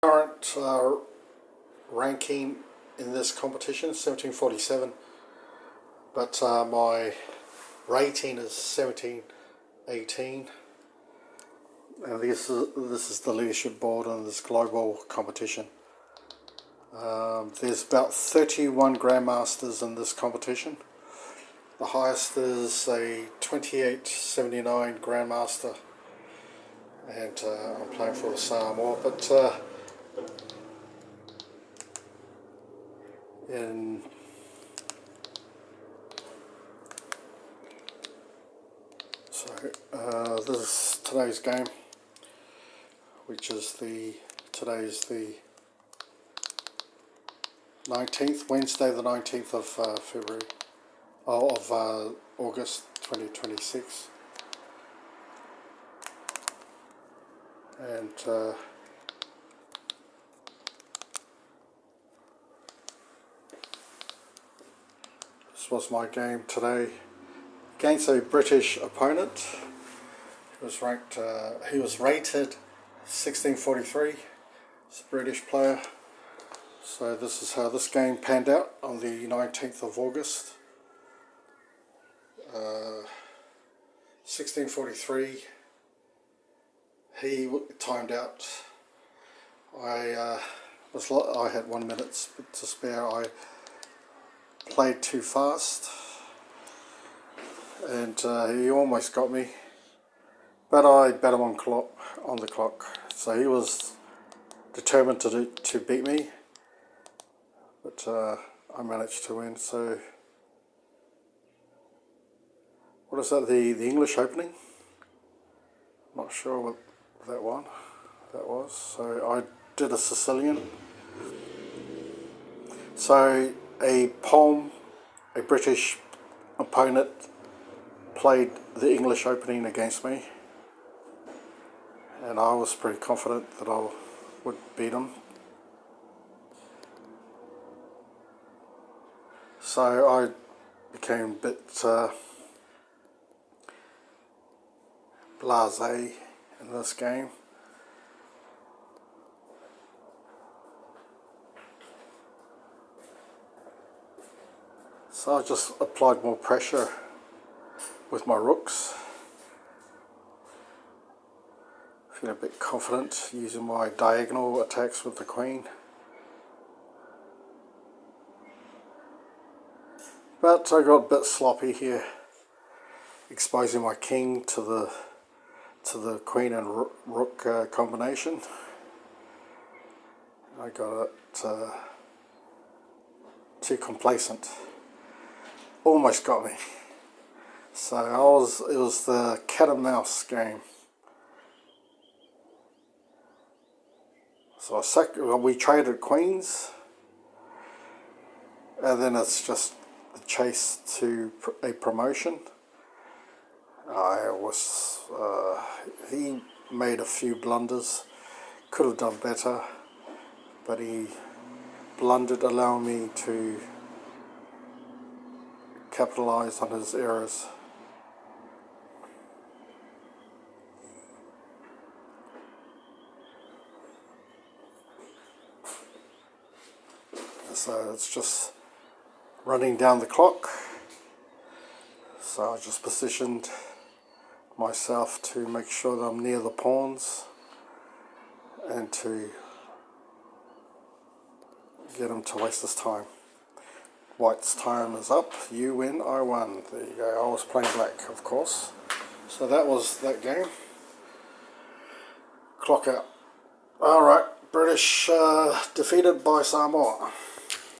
Current ranking in this competition 1747, but my rating is 1718, and this is the leadership board on this global competition. There's about 31 grandmasters in this competition. The highest is a 2879 grandmaster, and I'm playing for the Samoa, but this is today's game, which is today's the 19th, Wednesday the 19th of February, of August 2026, and this was my game today against a British opponent. He was rated 1643. He's a British player. So this is how this game panned out on the 19th of August. 1643. He timed out. I had 1 minute to spare. I played too fast, and he almost got me, but I bet him on the clock. So he was determined to beat me, but I managed to win. So what is that? The English opening? Not sure what that was. So I did a Sicilian. So a British opponent played the English opening against me, and I was pretty confident that I would beat him. So I became a bit blasé in this game. So I just applied more pressure with my rooks. Feeling a bit confident using my diagonal attacks with the queen. But I got a bit sloppy here, exposing my king to the queen and rook combination. I got it too complacent. Almost got me. So it was the cat and mouse game. So we traded queens, and then it's just the chase to a promotion. He made a few blunders, could have done better, but he blundered, allowing me to capitalize on his errors. So it's just running down the clock. So I just positioned myself to make sure that I'm near the pawns and to get him to waste his time. White's time is up. You win, I won. There you go. I was playing black, of course. So that was that game. Clock out. Alright, British defeated by Samoa.